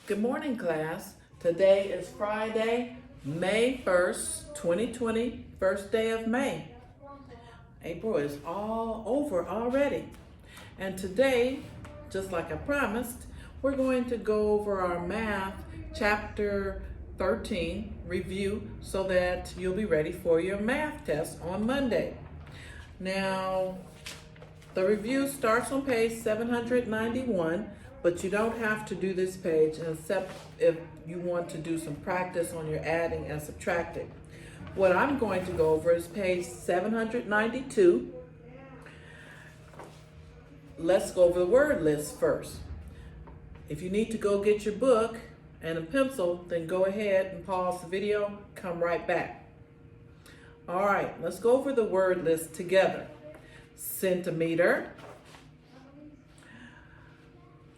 Good morning, class. Today is Friday, May 1st, 2020, first day of May. April is all over already. And today, just like I promised, we're going to go over our math chapter 13 review so that you'll be ready for your math test on Monday. Now, the review starts on page 791. But you don't have to do this page except if you want to do some practice on your adding and subtracting. What I'm going to go over is page 792. Let's go over the word list first. If you need to go get your book and a pencil, then go ahead and pause the video, come right back. All right, let's go over the word list together. Centimeter,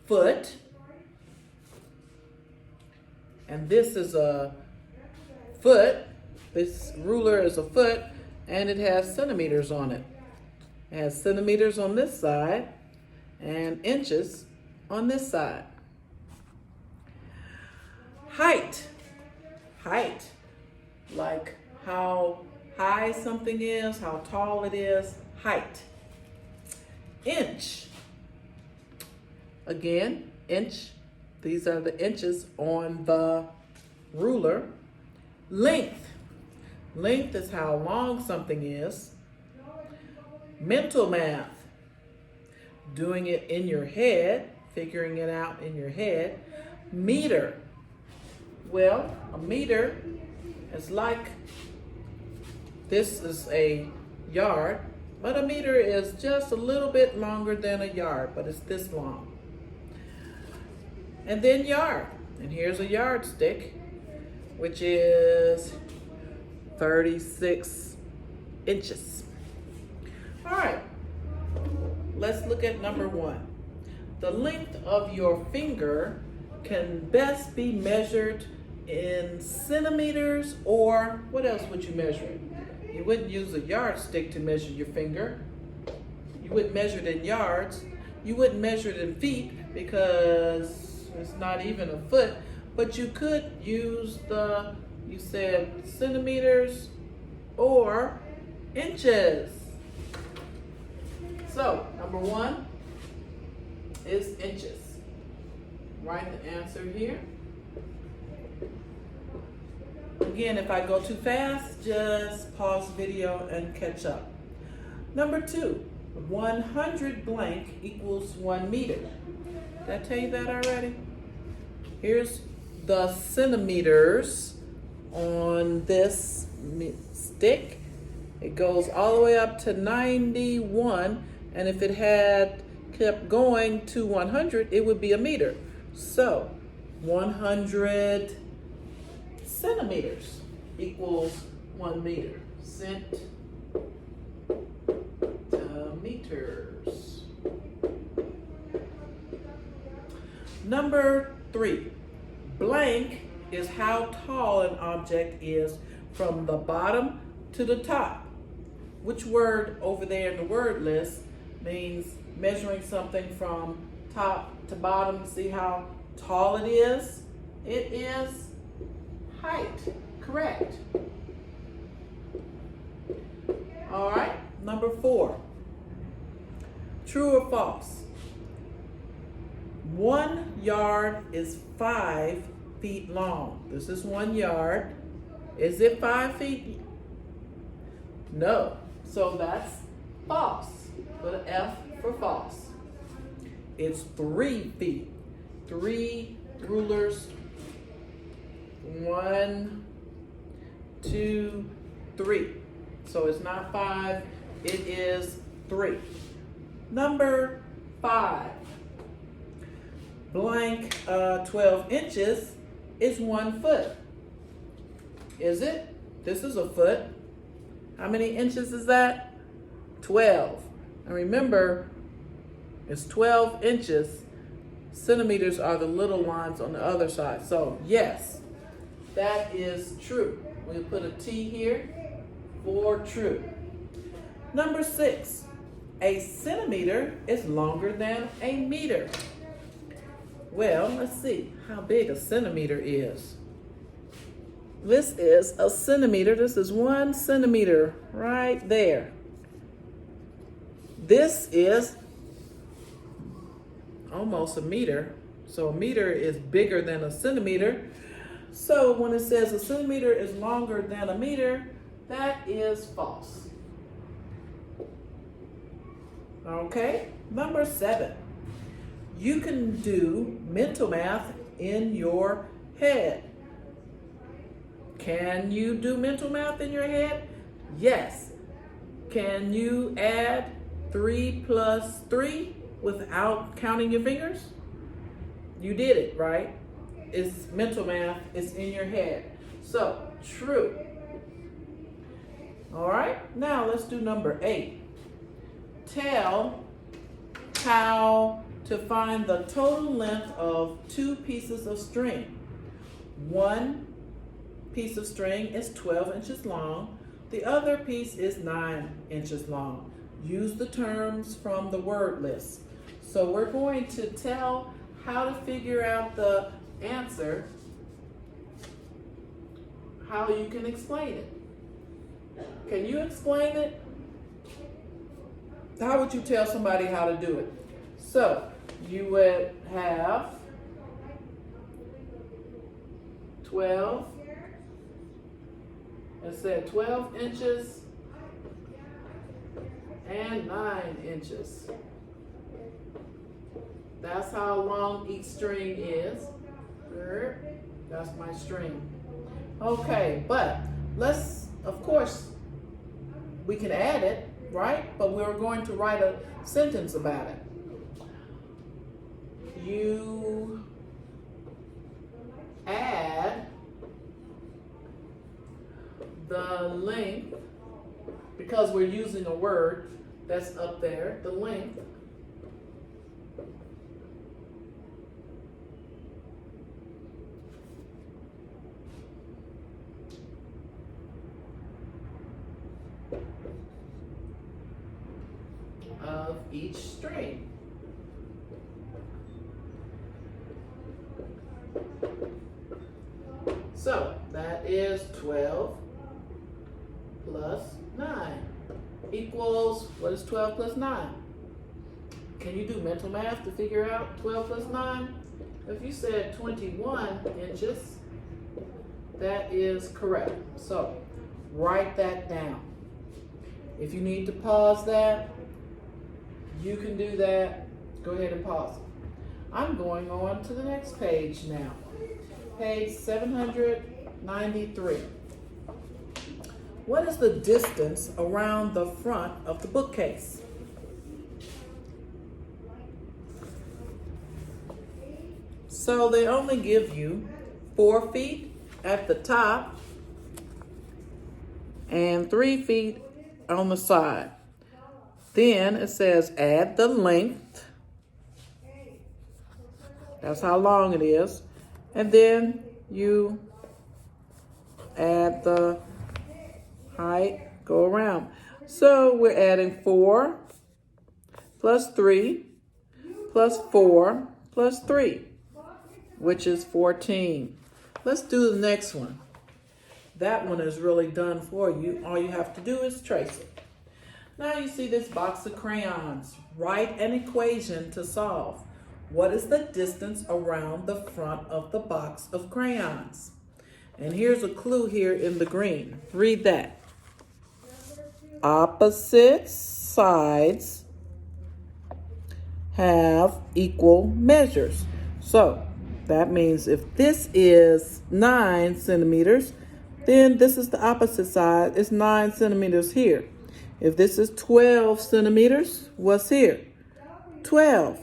foot, and this is a foot. This ruler is a foot, and it has centimeters on it. It has centimeters on this side and inches on this side. Height, like how high something is, how tall it is, height. Inch, again, inch. These are the inches on the ruler. Length is how long something is. Mental math, doing it in your head, figuring it out in your head. Meter, well, a meter is like, this is a yard, but a meter is just a little bit longer than a yard, but it's this long. And then yard, and here's a yardstick, which is 36 inches. All right, let's look at number one. The length of your finger can best be measured in centimeters, or what else would you measure it? You wouldn't use a yardstick to measure your finger. You wouldn't measure it in yards. You wouldn't measure it in feet because it's not even a foot, but you could use you said centimeters or inches. So, number one is inches. Write the answer here. Again, if I go too fast, just pause the video and catch up. Number two, 100 blank equals 1 meter. Did I tell you that already? Here's the centimeters on this stick. It goes all the way up to 91, and if it had kept going to 100, it would be a meter. So 100 centimeters equals 1 meter. Centimeters. Number three, blank is how tall an object is from the bottom to the top. Which word over there in the word list means measuring something from top to bottom? See how tall it is? It is height, correct. All right, number four, true or false? 1 yard is 5 feet long. This is 1 yard. Is it 5 feet? No. So that's false. Put an F for false. It's 3 feet. 3 rulers. 1, 2, 3. So it's not 5. It is 3. Number 5. Blank 12 inches is 1 foot. Is it? This is a foot. How many inches is that? 12. And remember, it's 12 inches. Centimeters are the little lines on the other side. So yes, that is true. We'll put a T here for true. Number 6, a centimeter is longer than a meter. Well, let's see how big a centimeter is. This is a centimeter. This is 1 centimeter right there. This is almost a meter. So a meter is bigger than a centimeter. So when it says a centimeter is longer than a meter, that is false. Okay, number 7. You can do mental math in your head. Can you do mental math in your head? Yes. Can you add 3 plus 3 without counting your fingers? You did it, right? It's mental math, it's in your head. So, true. All right, now let's do number 8. Tell how to find the total length of 2 pieces of string. One piece of string is 12 inches long. The other piece is 9 inches long. Use the terms from the word list. So we're going to tell how to figure out the answer, how you can explain it. Can you explain it? How would you tell somebody how to do it? So you would have 12, it said 12 inches and 9 inches. That's how long each string is. That's my string. Okay, but let's, of course, we can add it, right? But we're going to write a sentence about it. You add the length, because we're using a word that's up there, the length of each string. So that is 12 plus 9 equals, what is 12 plus 9? Can you do mental math to figure out 12 plus 9? If you said 21 inches, that is correct. So write that down. If you need to pause that, you can do that. Go ahead and pause it. I'm going on to the next page now. Page 793. What is the distance around the front of the bookcase? So they only give you 4 feet at the top and 3 feet on the side. Then it says add the length. That's how long it is. And then you add the height, go around. So we're adding 4 plus 3 plus 4 plus 3, which is 14. Let's do the next one. That one is really done for you. All you have to do is trace it. Now you see this box of crayons. Write an equation to solve. What is the distance around the front of the box of crayons? And here's a clue here in the green. Read that. Opposite sides have equal measures. So that means if this is 9 centimeters, then this is the opposite side. It's 9 centimeters here. If this is 12 centimeters, what's here? 12.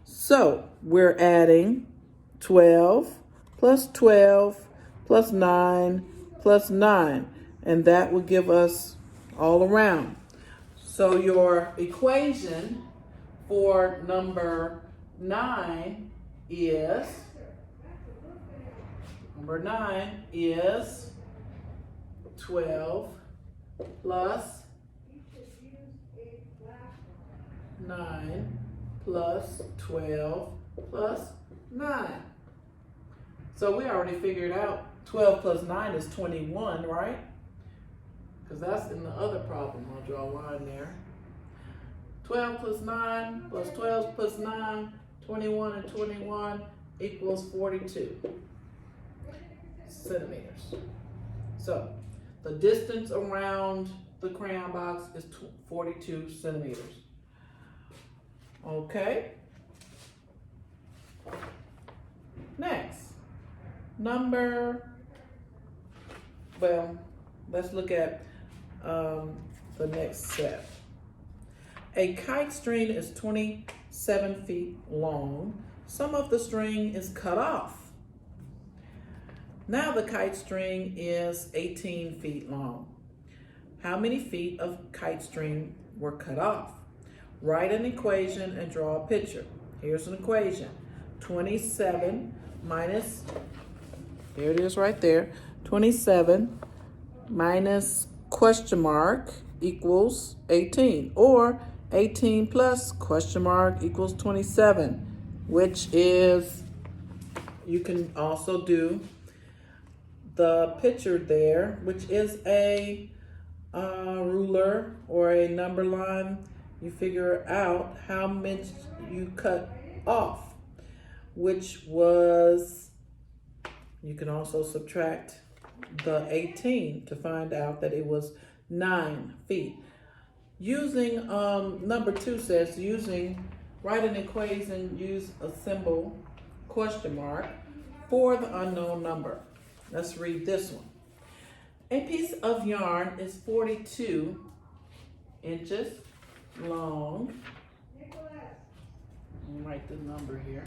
So we're adding 12 plus 12 plus 9 plus 9. And that will give us all around. So your equation for number 9 is 12 plus 9 plus 12 plus 9. So we already figured out 12 plus 9 is 21, right? Because that's in the other problem. I'll draw a line there. 12 plus 9 plus 12 plus 9, 21 and 21 equals 42 centimeters. So the distance around the crayon box is 42 centimeters. Okay. Next, let's look at the next set. A kite string is 27 feet long. Some of the string is cut off. Now the kite string is 18 feet long. How many feet of kite string were cut off? Write an equation and draw a picture. Here's an equation. 27 minus, there it is right there, 27 minus question mark equals 18, or 18 plus question mark equals 27, which is, you can also do the picture there, which is a ruler or a number line. You figure out how much you cut off, which was, you can also subtract the 18 to find out that it was 9 feet. Using, number 2 says, write an equation, use a symbol, question mark, for the unknown number. Let's read this one. A piece of yarn is 42 inches long. I'll write the number here.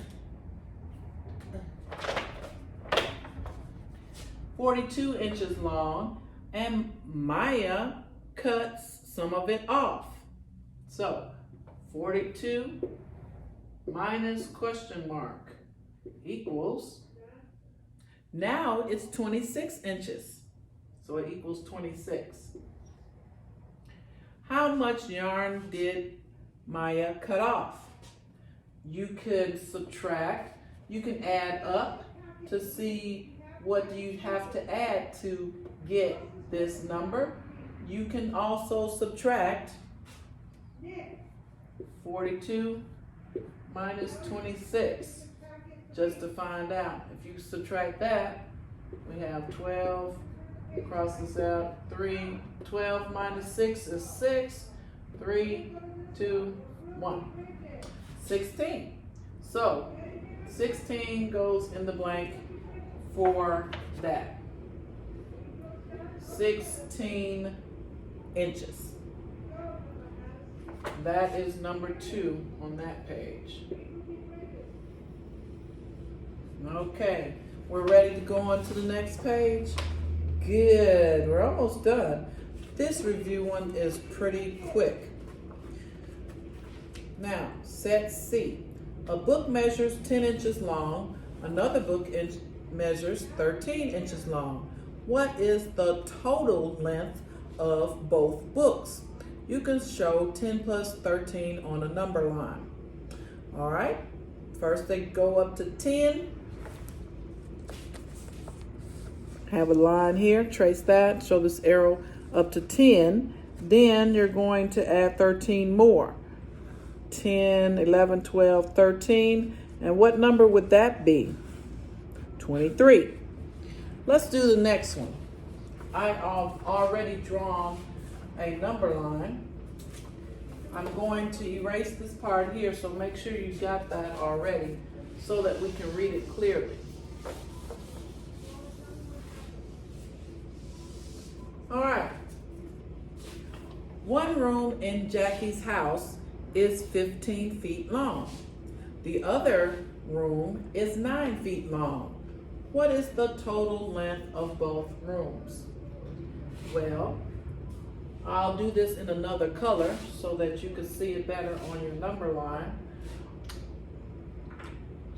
42 inches long, and Maya cuts some of it off. So 42 minus question mark equals, now it's 26 inches. So it equals 26. How much yarn did Maya cut off? You could subtract, you can add up to see what you have to add to get this number. You can also subtract 42 minus 26 just to find out. If you subtract that, we have 12, cross this out, 3, 12 minus 6 is 6, 3, 2, 1, 16. So 16 goes in the blank for that. 16 inches. That is number 2 on that page. Okay, we're ready to go on to the next page. Good, we're almost done. This review one is pretty quick. Now, set C. A book measures 10 inches long. Another book measures 13 inches long. What is the total length of both books? You can show 10 plus 13 on a number line. All right, first they go up to 10. Have a line here, trace that, show this arrow up to 10. Then you're going to add 13 more. 10, 11, 12, 13. And what number would that be? 23. Let's do the next one. I've already drawn a number line. I'm going to erase this part here, so make sure you got that already so that we can read it clearly. All right. One room in Jackie's house is 15 feet long. The other room is 9 feet long. What is the total length of both rooms? Well, I'll do this in another color so that you can see it better on your number line.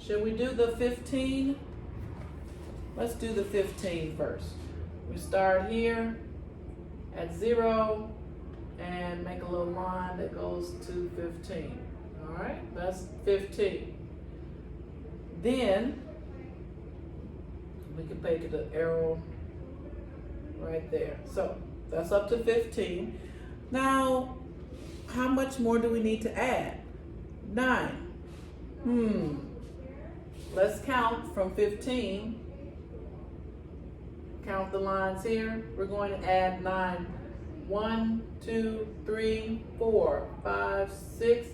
Should we do the 15? Let's do the 15 first. We start here at 0 and make a little line that goes to 15. All right, that's 15. Then we can make it an arrow right there. So that's up to 15. Now, how much more do we need to add? 9. Let's count from 15. Count the lines here. We're going to add 9. 1, 2, 3, 4, 5, 6,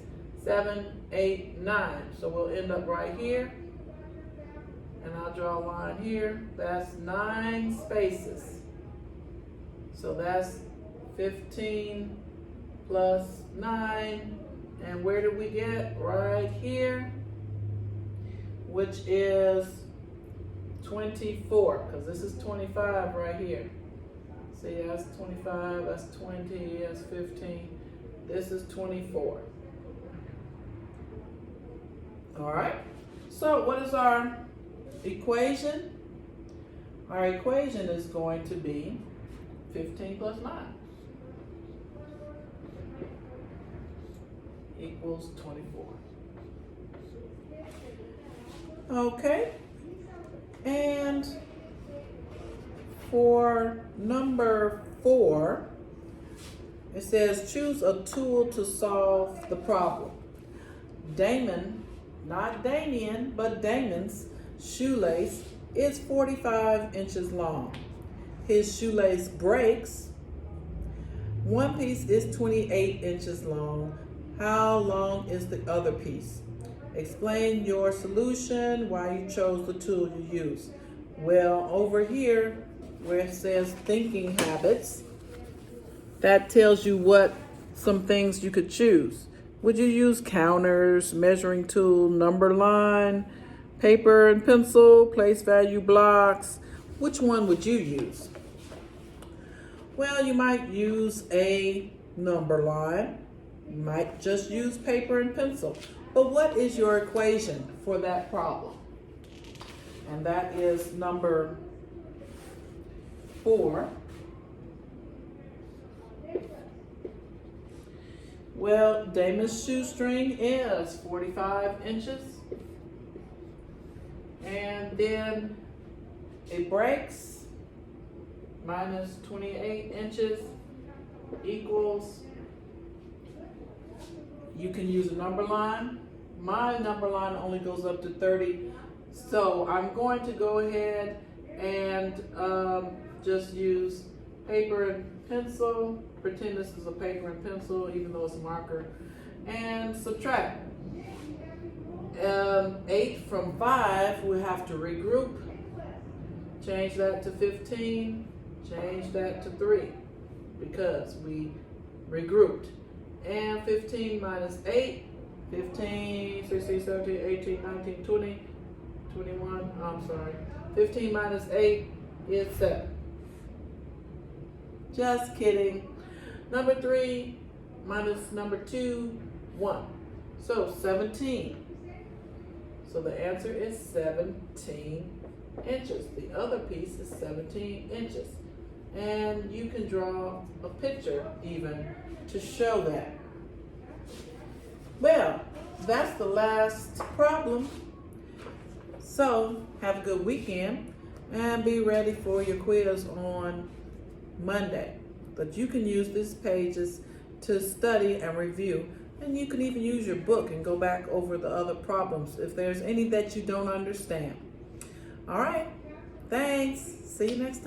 7, 8, 9. So we'll end up right here. And I'll draw a line here. That's 9 spaces. So that's 15 plus 9. And where did we get? Right here, which is 24, because this is 25 right here. See, that's 25, that's 20, that's 15. This is 24. All right, so what is our equation? Our equation is going to be 15 plus 9 equals 24. Okay, and for number 4, it says choose a tool to solve the problem. Damon, not Damien, but Damon's shoelace is 45 inches long. His shoelace breaks. One piece is 28 inches long. How long is the other piece? Explain your solution, why you chose the tool you use. Well, over here where it says thinking habits, that tells you what some things you could choose. Would you use counters, measuring tool, number line, paper and pencil, place value blocks? Which one would you use? Well, you might use a number line. You might just use paper and pencil. But what is your equation for that problem? And that is number 4. Well, Damon's shoestring is 45 inches. And then it breaks minus 28 inches equals, you can use a number line. My number line only goes up to 30. So I'm going to go ahead and just use paper and pencil. Pretend this is a paper and pencil, even though it's a marker. And subtract. 8 from 5, we have to regroup. Change that to 15. Change that to 3 because we regrouped. And 15 minus 8, 15, 16, 17, 18, 19, 20, 21, I'm sorry. 15 minus 8 is 7. Just kidding. Number 3 minus number 2, 1. So 17. So the answer is 17 inches. The other piece is 17 inches. And you can draw a picture even to show that. Well, that's the last problem. So have a good weekend and be ready for your quiz on Monday. But you can use these pages to study and review. And you can even use your book and go back over the other problems if there's any that you don't understand. All right, thanks. See you next time.